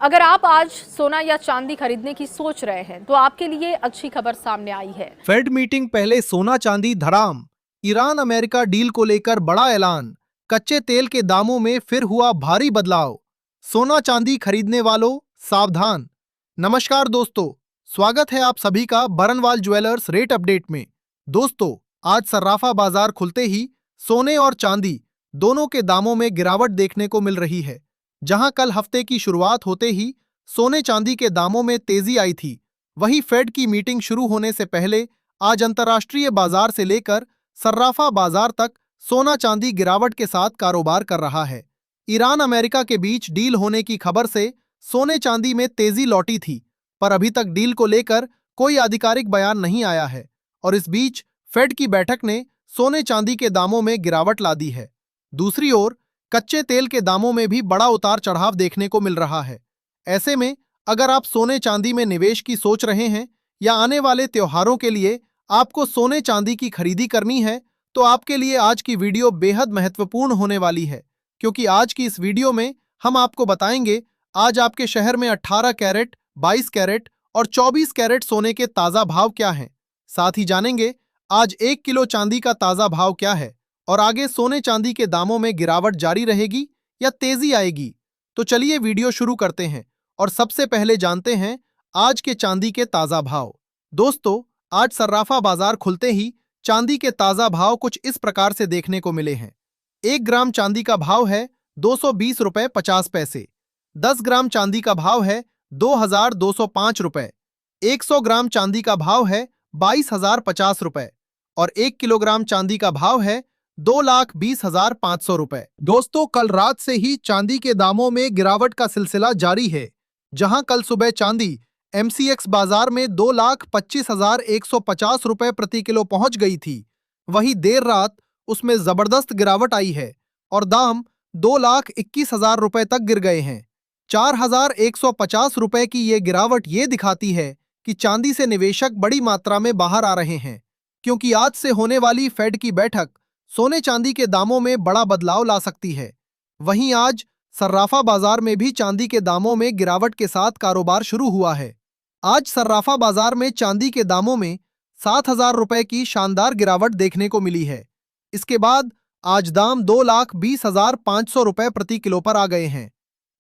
अगर आप आज सोना या चांदी खरीदने की सोच रहे हैं तो आपके लिए अच्छी खबर सामने आई है। फेड मीटिंग पहले सोना चांदी धड़ाम। ईरान अमेरिका डील को लेकर बड़ा ऐलान। कच्चे तेल के दामों में फिर हुआ भारी बदलाव। सोना चांदी खरीदने वालों सावधान। नमस्कार दोस्तों, स्वागत है आप सभी का बरनवाल ज्वेलर्स रेट अपडेट में। दोस्तों, आज सर्राफा बाजार खुलते ही सोने और चांदी दोनों के दामों में गिरावट देखने को मिल रही है। जहां कल हफ्ते की शुरुआत होते ही सोने चांदी के दामों में तेजी आई थी, वहीं फेड की मीटिंग शुरू होने से पहले आज अंतर्राष्ट्रीय बाजार से लेकर सर्राफा बाजार तक सोना चांदी गिरावट के साथ कारोबार कर रहा है। ईरान अमेरिका के बीच डील होने की खबर से सोने चांदी में तेजी लौटी थी, पर अभी तक डील को लेकर कोई आधिकारिक बयान नहीं आया है और इस बीच फेड की बैठक ने सोने चांदी के दामों में गिरावट ला दी है। दूसरी ओर कच्चे तेल के दामों में भी बड़ा उतार चढ़ाव देखने को मिल रहा है। ऐसे में अगर आप सोने चांदी में निवेश की सोच रहे हैं या आने वाले त्योहारों के लिए आपको सोने चांदी की खरीदी करनी है, तो आपके लिए आज की वीडियो बेहद महत्वपूर्ण होने वाली है, क्योंकि आज की इस वीडियो में हम आपको बताएंगे आज आपके शहर में 18 कैरेट, 22 कैरेट और 24 कैरेट सोने के ताजा भाव क्या हैं। साथ ही जानेंगे आज 1 किलो चांदी का ताजा भाव क्या है और आगे सोने चांदी के दामों में गिरावट जारी रहेगी या तेजी आएगी। तो चलिए वीडियो शुरू करते हैं और सबसे पहले जानते हैं आज के चांदी के ताजा भाव। दोस्तों, आज सर्राफा बाजार खुलते ही चांदी के ताजा भाव कुछ इस प्रकार से देखने को मिले हैं। 1 ग्राम चांदी का भाव है 220 रुपए 50 पैसे। 10 ग्राम चांदी का भाव है 2205 रुपए। 100 ग्राम चांदी का भाव है 22,050 रुपए और 1 किलोग्राम चांदी का भाव है 2,20,500 रुपए। दोस्तों, कल रात से ही चांदी के दामों में गिरावट का सिलसिला जारी है। जहां कल सुबह चांदी एमसीएक्स बाजार में 2,25,150 रुपए प्रति किलो पहुंच गई थी, वहीं देर रात उसमें जबरदस्त गिरावट आई है और दाम 2,21,000 रुपए तक गिर गए हैं। 4,150 रुपए की ये गिरावट ये दिखाती है कि चांदी से निवेशक बड़ी मात्रा में बाहर आ रहे हैं, क्योंकि आज से होने वाली फेड की बैठक सोने चांदी के दामों में बड़ा बदलाव ला सकती है। वहीं आज सर्राफा बाजार में भी चांदी के दामों में गिरावट के साथ कारोबार शुरू हुआ है। आज सर्राफा बाजार में चांदी के दामों में 7,000 रुपए की शानदार गिरावट देखने को मिली है। इसके बाद आज दाम 2,20,500 रुपए प्रति किलो पर आ गए हैं।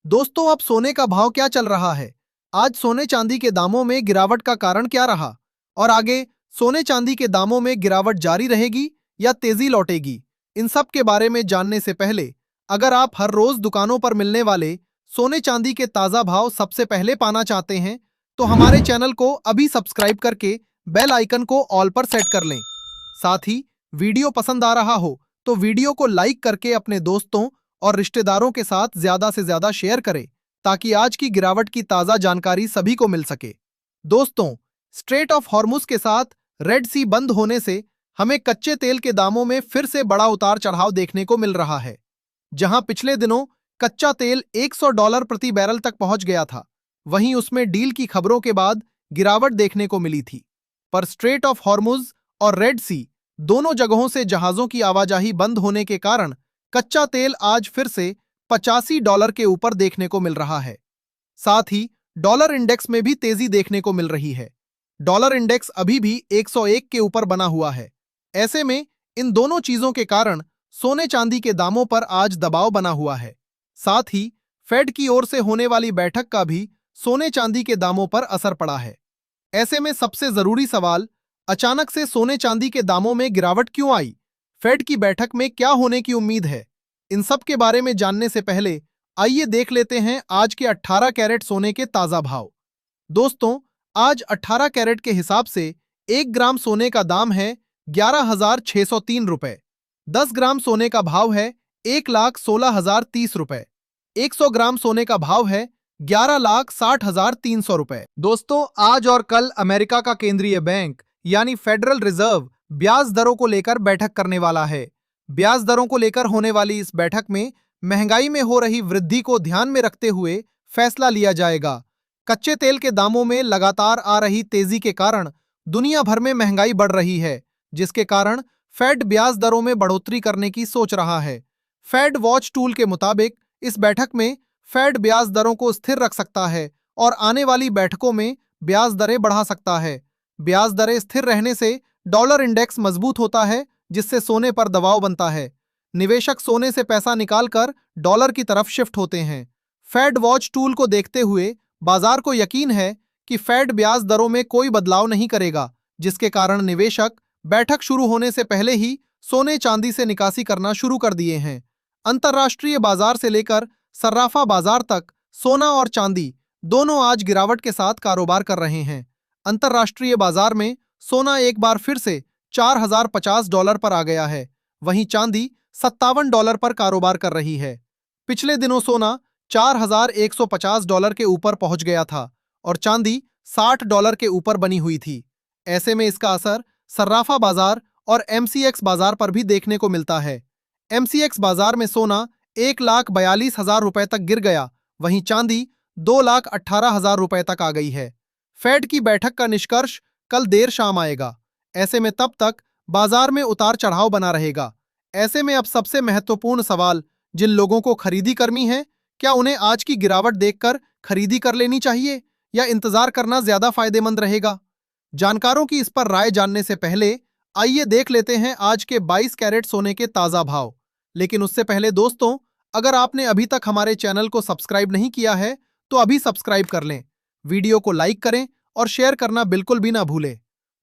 दोस्तों, अब सोने का भाव क्या चल रहा है? आज सोने चांदी के दामों में गिरावट का कारण क्या रहा और आगे सोने चांदी के दामों में गिरावट जारी रहेगी या तेजी लौटेगी? इन सब के बारे में जानने से पहले अगर आप हर रोज दुकानों पर मिलने वाले सोने चांदी के ताजा भाव सबसे पहले पाना चाहते हैं, तो हमारे चैनल को अभी सब्सक्राइब करके बेल आइकन को ऑल पर सेट कर लें। साथ ही वीडियो पसंद आ रहा हो तो वीडियो को लाइक करके अपने दोस्तों और रिश्तेदारों के साथ ज्यादा से ज्यादा शेयर करें, ताकि आज की गिरावट की ताजा जानकारी सभी को मिल सके। दोस्तों, स्ट्रेट ऑफ हॉर्मुज के साथ रेड सी बंद होने से हमें कच्चे तेल के दामों में फिर से बड़ा उतार चढ़ाव देखने को मिल रहा है। जहां पिछले दिनों कच्चा तेल $100 प्रति बैरल तक पहुंच गया था, वहीं उसमें डील की खबरों के बाद गिरावट देखने को मिली थी। पर स्ट्रेट ऑफ हॉर्मुज और रेड सी दोनों जगहों से जहाजों की आवाजाही बंद होने के कारण कच्चा तेल आज फिर से $85 के ऊपर देखने को मिल रहा है। साथ ही डॉलर इंडेक्स में भी तेजी देखने को मिल रही है। डॉलर इंडेक्स अभी भी 101 के ऊपर बना हुआ है। ऐसे में इन दोनों चीजों के कारण सोने चांदी के दामों पर आज दबाव बना हुआ है। साथ ही फेड की ओर से होने वाली बैठक का भी सोने चांदी के दामों पर असर पड़ा है। ऐसे में सबसे जरूरी सवाल, अचानक से सोने चांदी के दामों में गिरावट क्यों आई? फेड की बैठक में क्या होने की उम्मीद है? इन सब के बारे में जानने से पहले आइए देख लेते हैं आज के 18 कैरेट सोने के ताजा भाव। दोस्तों, आज 18 कैरेट के हिसाब से 1 ग्राम सोने का दाम है 11,603 रुपए। 10 ग्राम सोने का भाव है 1,16,030 रुपए। 100 ग्राम सोने का भाव है 11,60,300 रुपए। दोस्तों, आज और कल अमेरिका का केंद्रीय बैंक यानी फेडरल रिजर्व ब्याज दरों को लेकर बैठक करने वाला है। ब्याज दरों को लेकर होने वाली इस बैठक में महंगाई में हो रही वृद्धि को ध्यान में रखते हुए फैसला लिया जाएगा। कच्चे तेल के दामों में लगातार आ रही तेजी के कारण दुनिया भर में महंगाई बढ़ रही है, जिसके कारण फेड ब्याज दरों में बढ़ोतरी करने की सोच रहा है। फेड वॉच टूल के मुताबिक इस बैठक में फेड ब्याज दरों को स्थिर रख सकता है और आने वाली बैठकों में ब्याज दरें बढ़ा सकता है। ब्याज दरें स्थिर रहने से डॉलर इंडेक्स मजबूत होता है, जिससे सोने पर दबाव बनता है। निवेशक सोने से पैसा निकालकर डॉलर की तरफ शिफ्ट होते हैं। फेड वॉच टूल को देखते हुए बाजार को यकीन है कि फेड ब्याज दरों में कोई बदलाव नहीं करेगा, जिसके कारण निवेशक बैठक शुरू होने से पहले ही सोने चांदी से निकासी करना शुरू कर दिए हैं। अंतर्राष्ट्रीय बाजार से लेकर सर्राफा बाजार तक सोना और चांदी दोनों आज गिरावट के साथ कारोबार कर रहे हैं। अंतर्राष्ट्रीय बाजार में सोना एक बार फिर से $4050 पर आ गया है, वहीं चांदी $57 पर कारोबार कर रही है। पिछले दिनों सोना $4150 के ऊपर पहुंच गया था और चांदी $60 के ऊपर बनी हुई थी। ऐसे में इसका असर सर्राफा बाजार और एमसीएक्स बाजार पर भी देखने को मिलता है। एमसीएक्स बाजार में सोना 1,42,000 रुपए तक गिर गया, वहीं चांदी 2,18,000 रुपए तक आ गई है। फेड की बैठक का निष्कर्ष कल देर शाम आएगा। ऐसे में तब तक बाजार में उतार चढ़ाव बना रहेगा। ऐसे में अब सबसे महत्वपूर्ण सवाल जिन लोगों को खरीदी करनी है, क्या उन्हें आज की गिरावट देखकर खरीदी कर लेनी चाहिए या इंतजार करना ज्यादा फायदेमंद रहेगा? जानकारों की इस पर राय जानने से पहले आइए देख लेते हैं आज के 22 कैरेट सोने के ताजा भाव। लेकिन उससे पहले दोस्तों, अगर आपने अभी तक हमारे चैनल को सब्सक्राइब नहीं किया है तो अभी सब्सक्राइब कर लें, वीडियो को लाइक करें और शेयर करना बिल्कुल भी ना भूलें।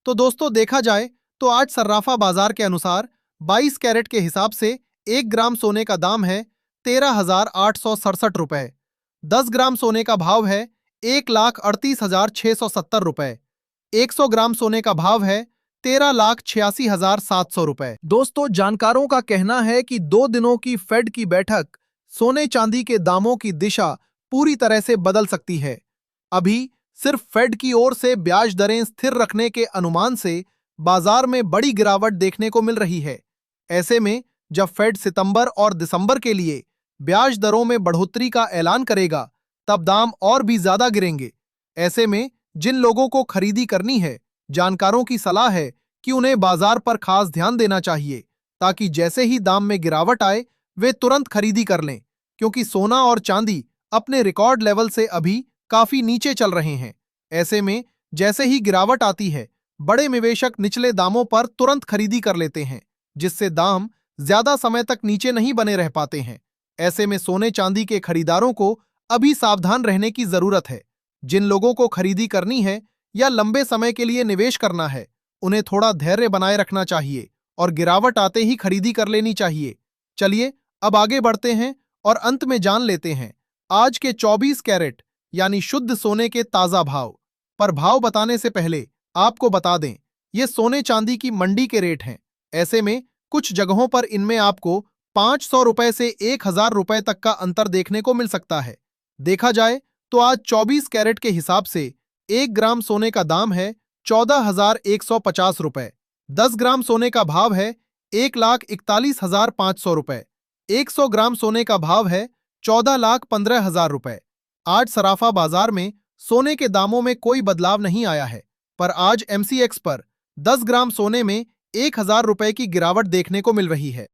तो दोस्तों, देखा जाए तो आज सर्राफा बाजार के अनुसार 22 कैरेट के हिसाब से 1 ग्राम सोने का दाम है 13,867 रुपए। 10 ग्राम सोने का भाव है 1,38,670 रुपए। 100 ग्राम सोने का भाव है 13,86,700 रुपए। दोस्तों, जानकारों का कहना है कि 2 दिनों की फेड की बैठक सोने चांदी के दामों की दिशा पूरी तरह से बदल सकती है। अभी सिर्फ फेड की ओर से ब्याज दरें स्थिर रखने के अनुमान से बाजार में बड़ी गिरावट देखने को मिल रही है। ऐसे में जब फेड सितंबर और दिसंबर के लिए ब्याज दरों में बढ़ोतरी का ऐलान करेगा, तब दाम और भी ज्यादा गिरेंगे। ऐसे में जिन लोगों को खरीदी करनी है, जानकारों की सलाह है कि उन्हें बाजार पर खास ध्यान देना चाहिए, ताकि जैसे ही दाम में गिरावट आए वे तुरंत खरीदी कर लें, क्योंकि सोना और चांदी अपने रिकॉर्ड लेवल से अभी काफी नीचे चल रहे हैं। ऐसे में जैसे ही गिरावट आती है, बड़े निवेशक निचले दामों पर तुरंत खरीदी कर लेते हैं, जिससे दाम ज्यादा समय तक नीचे नहीं बने रह पाते हैं। ऐसे में सोने चांदी के खरीदारों को अभी सावधान रहने की जरूरत है। जिन लोगों को खरीदी करनी है या लंबे समय के लिए निवेश करना है, उन्हें थोड़ा धैर्य बनाए रखना चाहिए और गिरावट आते ही खरीदी कर लेनी चाहिए। चलिए अब आगे बढ़ते हैं और अंत में जान लेते हैं आज के 24 कैरेट यानी शुद्ध सोने के ताजा भाव। पर भाव बताने से पहले आपको बता दें, ये सोने चांदी की मंडी के रेट हैं। ऐसे में कुछ जगहों पर इनमें आपको 500 रुपए से 1,000 रुपए तक का अंतर देखने को मिल सकता है। देखा जाए तो आज 24 कैरेट के हिसाब से 1 ग्राम सोने का दाम है 14,150 रुपए। 10 ग्राम सोने का भाव है 1,41,500 रुपए। 100 ग्राम सोने का भाव है 14,15,000 रुपए। आज सराफा बाजार में सोने के दामों में कोई बदलाव नहीं आया है, पर आज एमसीएक्स पर 10 ग्राम सोने में 1,000 रुपए की गिरावट देखने को मिल रही है।